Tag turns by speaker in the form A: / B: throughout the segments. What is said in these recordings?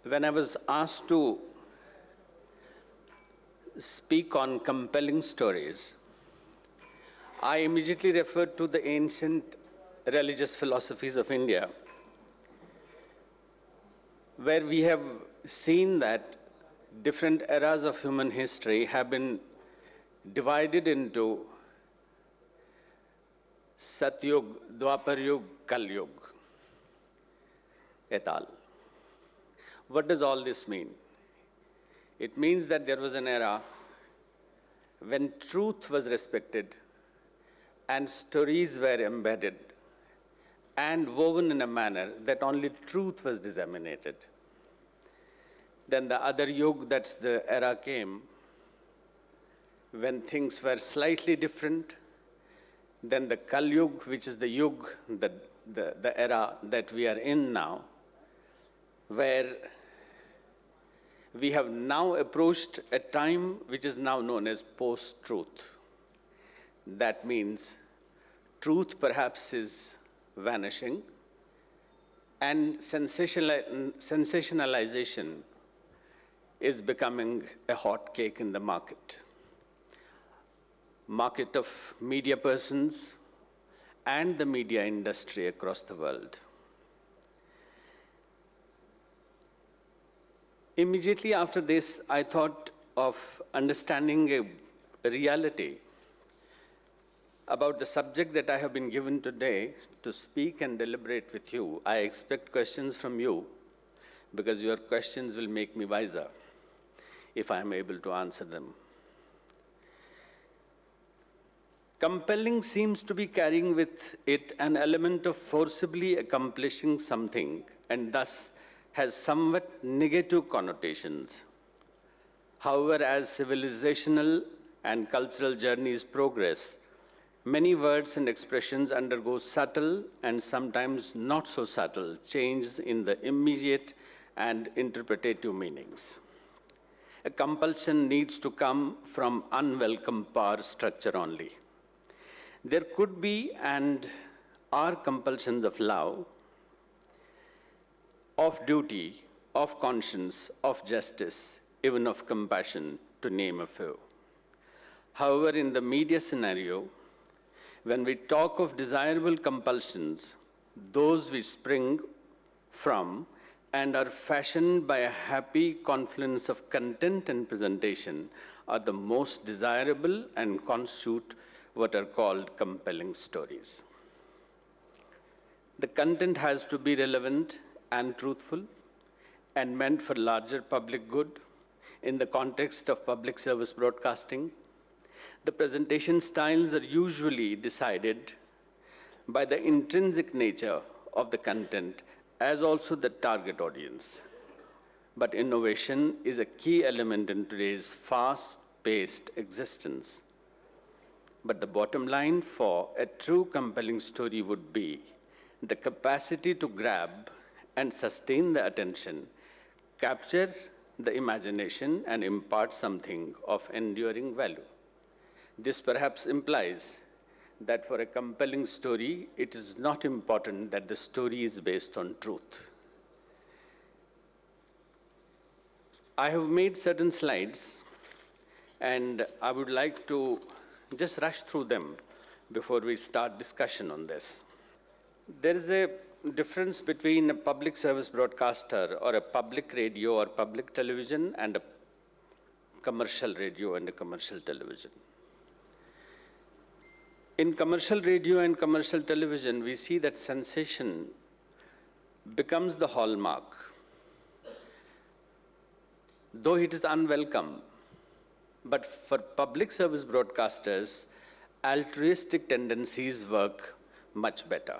A: When I was asked to speak on compelling stories, I immediately referred to the ancient religious philosophies of India, where we have seen that different eras of human history have been divided into Satyug, Dwapar Kalyug, et al. What does all this mean? It means that there was an era when truth was respected and stories were embedded and woven in a manner that only truth was disseminated. Then the other yug, that's the era came, when things were slightly different. Then the Kal Yug, which is the yug, the era that we are in now, where we have now approached a time which is now known as post-truth. That means truth perhaps is vanishing and sensationalization is becoming a hot cake in the market of media persons and the media industry across the world. Immediately after this, I thought of understanding a reality about the subject that I have been given today to speak and deliberate with you. I expect questions from you because your questions will make me wiser if I am able to answer them. Compelling seems to be carrying with it an element of forcibly accomplishing something and thus has somewhat negative connotations. However, as civilizational and cultural journeys progress, many words and expressions undergo subtle and sometimes not so subtle changes in the immediate and interpretative meanings. A compulsion needs to come from unwelcome power structure only. There could be and are compulsions of love, of duty, of conscience, of justice, even of compassion, to name a few. However, in the media scenario, when we talk of desirable compulsions, those we spring from and are fashioned by a happy confluence of content and presentation are the most desirable and constitute what are called compelling stories. The content has to be relevant and truthful and meant for larger public good in the context of public service broadcasting. The presentation styles are usually decided by the intrinsic nature of the content as also the target audience. But innovation is a key element in today's fast-paced existence. But the bottom line for a true compelling story would be the capacity to grab and sustain the attention, capture the imagination, and impart something of enduring value. This perhaps implies that for a compelling story, it is not important that the story is based on truth. I have made certain slides, and I would like to just rush through them before we start discussion on this. There is a difference between a public service broadcaster or a public radio or public television and a commercial radio and a commercial television. In commercial radio and commercial television, we see that sensation becomes the hallmark. Though it is unwelcome, but for public service broadcasters, altruistic tendencies work much better.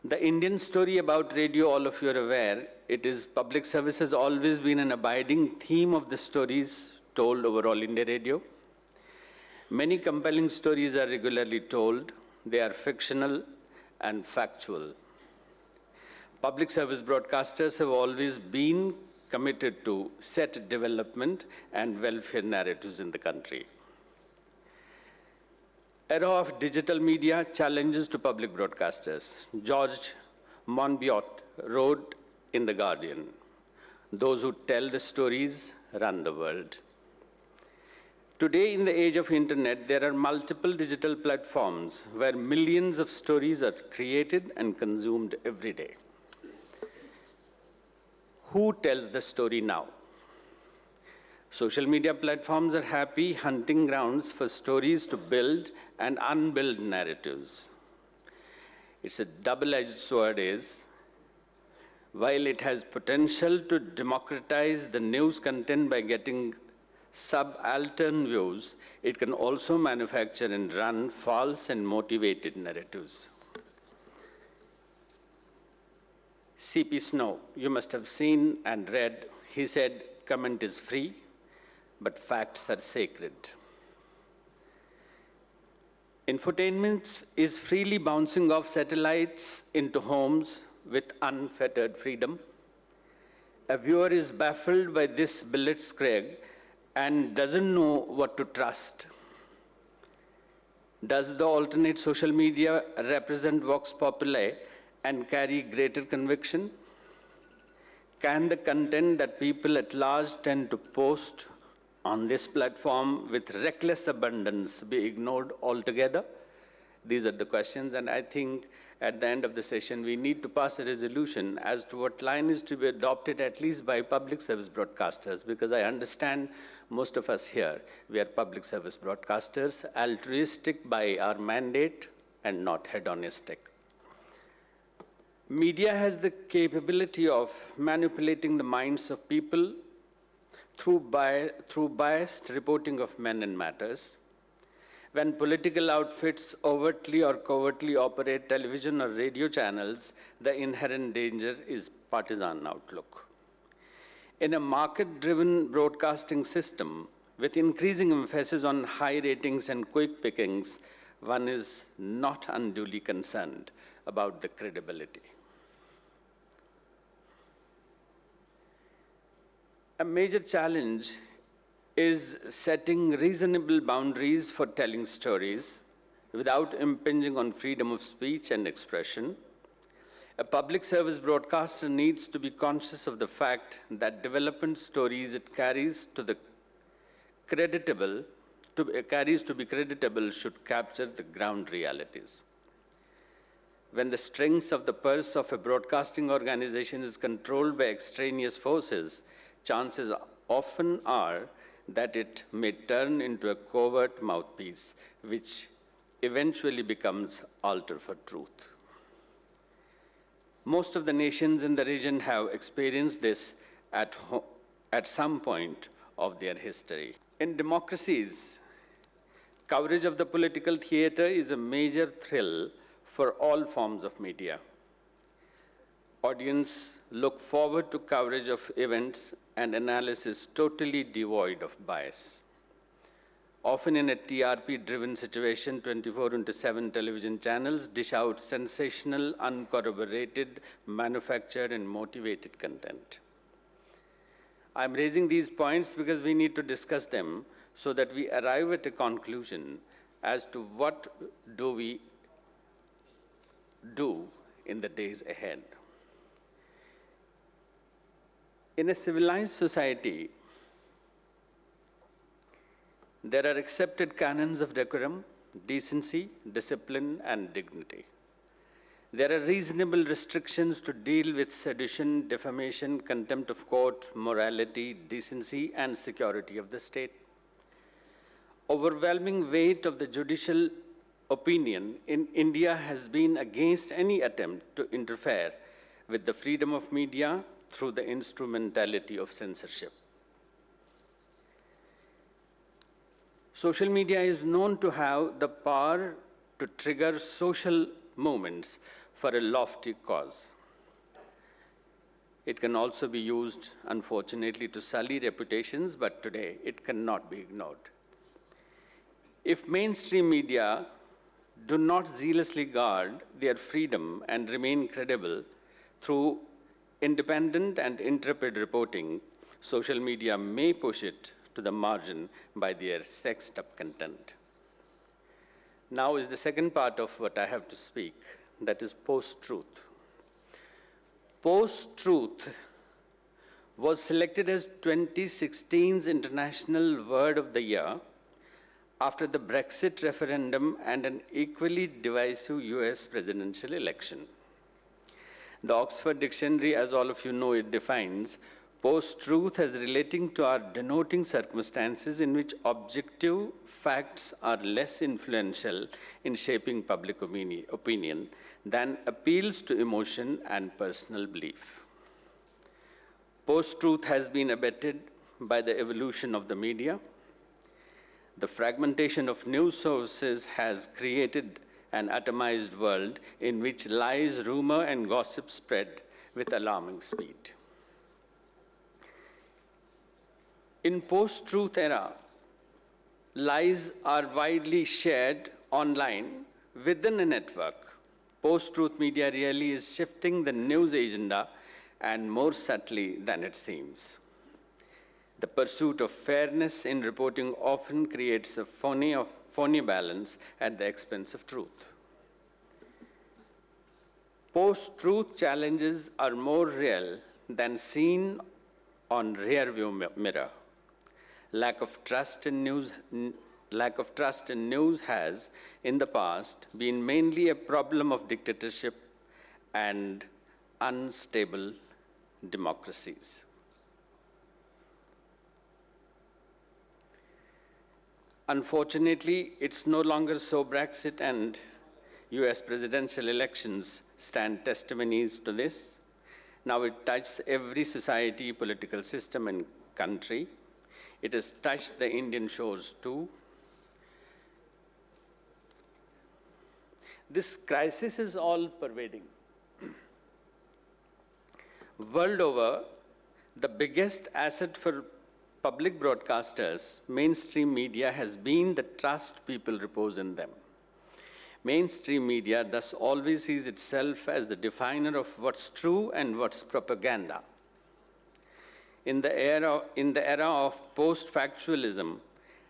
A: The Indian story about radio, all of you are aware, it is public service has always been an abiding theme of the stories told over All India Radio. Many compelling stories are regularly told. They are fictional and factual. Public service broadcasters have always been committed to set development and welfare narratives in the country. Era of digital media challenges to public broadcasters. George Monbiot wrote in The Guardian. Those who tell the stories run the world. Today, in the age of internet, there are multiple digital platforms where millions of stories are created and consumed every day. Who tells the story now? Social media platforms are happy hunting grounds for stories to build and unbuild narratives. It's a double-edged sword while it has potential to democratize the news content by getting subaltern views, it can also manufacture and run false and motivated narratives. C.P. Snow, you must have seen and read, he said, comment is free, but facts are sacred. Infotainment is freely bouncing off satellites into homes with unfettered freedom. A viewer is baffled by this blitzkrieg and doesn't know what to trust. Does the alternate social media represent vox populi and carry greater conviction? Can the content that people at large tend to post on this platform with reckless abundance be ignored altogether? These are the questions, and I think at the end of the session, we need to pass a resolution as to what line is to be adopted, at least by public service broadcasters, because I understand most of us here, we are public service broadcasters, altruistic by our mandate and not hedonistic. Media has the capability of manipulating the minds of people through biased reporting of men and matters. When political outfits overtly or covertly operate television or radio channels, the inherent danger is partisan outlook. In a market-driven broadcasting system, with increasing emphasis on high ratings and quick pickings, one is not unduly concerned about the credibility. A major challenge is setting reasonable boundaries for telling stories without impinging on freedom of speech and expression. A public service broadcaster needs to be conscious of the fact that development stories it carries to be creditable should capture the ground realities. When the strings of the purse of a broadcasting organization is controlled by extraneous forces, chances often are that it may turn into a covert mouthpiece, which eventually becomes altar for truth. Most of the nations in the region have experienced this at some point of their history. In democracies, coverage of the political theater is a major thrill for all forms of media. Audience look forward to coverage of events and analysis totally devoid of bias. Often in a TRP-driven situation, 24/7 television channels dish out sensational, uncorroborated, manufactured, and motivated content. I'm raising these points because we need to discuss them so that we arrive at a conclusion as to what do we do in the days ahead. In a civilized society, there are accepted canons of decorum, decency, discipline, and dignity. There are reasonable restrictions to deal with sedition, defamation, contempt of court, morality, decency, and security of the state. Overwhelming weight of the judicial opinion in India has been against any attempt to interfere with the freedom of media through the instrumentality of censorship. Social media is known to have the power to trigger social movements for a lofty cause. It can also be used, unfortunately, to sully reputations, but today it cannot be ignored. If mainstream media do not zealously guard their freedom and remain credible through independent and intrepid reporting, social media may push it to the margin by their sexed up content. Now is the second part of what I have to speak, that is post-truth. Post-truth was selected as 2016's International Word of the Year after the Brexit referendum and an equally divisive US presidential election. The Oxford Dictionary, as all of you know, it defines post-truth as relating to or denoting circumstances in which objective facts are less influential in shaping public opinion than appeals to emotion and personal belief. Post-truth has been abetted by the evolution of the media. The fragmentation of news sources has created an atomized world in which lies, rumor, and gossip spread with alarming speed. In post-truth era, lies are widely shared online within a network. Post-truth media really is shifting the news agenda and more subtly than it seems. The pursuit of fairness in reporting often creates a phony balance at the expense of truth. Post-truth challenges are more real than seen on rear-view mirror. Lack of trust in news has, in the past, been mainly a problem of dictatorship and unstable democracies. Unfortunately, it's no longer so. Brexit and US presidential elections stand testimonies to this. Now it touches every society, political system, and country. It has touched the Indian shores too. This crisis is all pervading. World over, the biggest asset for public broadcasters, mainstream media, has been the trust people repose in them. Mainstream media thus always sees itself as the definer of what's true and what's propaganda. In the era of post-factualism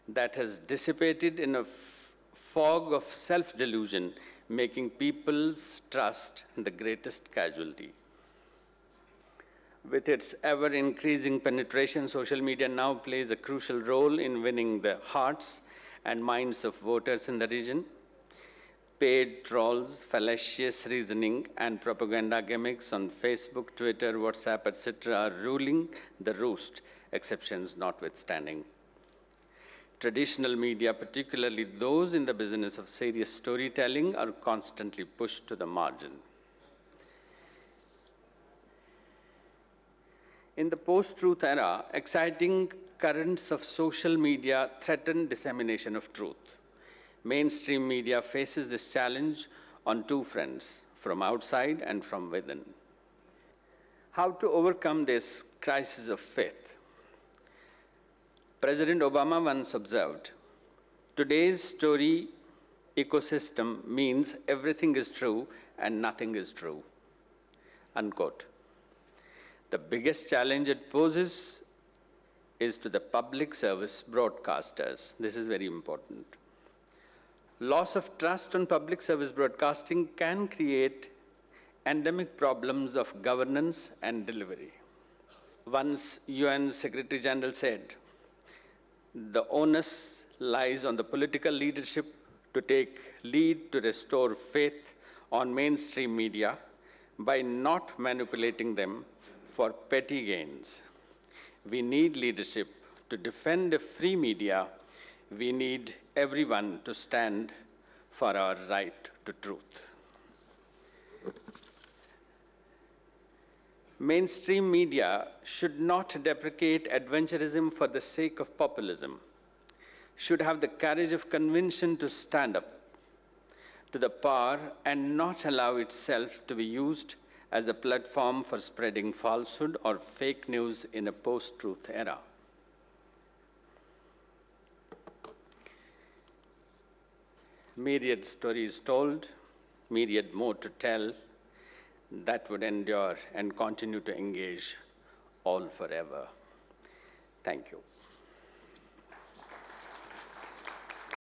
A: that has dissipated in a fog of self-delusion, making people's trust the greatest casualty. With its ever-increasing penetration, social media now plays a crucial role in winning the hearts and minds of voters in the region. Paid trolls, fallacious reasoning, and propaganda gimmicks on Facebook, Twitter, WhatsApp, etc. are ruling the roost, exceptions notwithstanding. Traditional media, particularly those in the business of serious storytelling, are constantly pushed to the margin. In the post-truth era, exciting currents of social media threaten dissemination of truth. Mainstream media faces this challenge on two fronts, from outside and from within. How to overcome this crisis of faith? President Obama once observed, "Today's story ecosystem means everything is true and nothing is true," unquote. The biggest challenge it poses is to the public service broadcasters. This is very important. Loss of trust on public service broadcasting can create endemic problems of governance and delivery. Once UN Secretary General said, "The onus lies on the political leadership to take lead to restore faith on mainstream media by not manipulating them for petty gains." We need leadership to defend a free media. We need everyone to stand for our right to truth. Mainstream media should not deprecate adventurism for the sake of populism, should have the courage of conviction to stand up to the power and not allow itself to be used as a platform for spreading falsehood or fake news in a post-truth era. Myriad stories told, myriad more to tell, that would endure and continue to engage all forever. Thank you.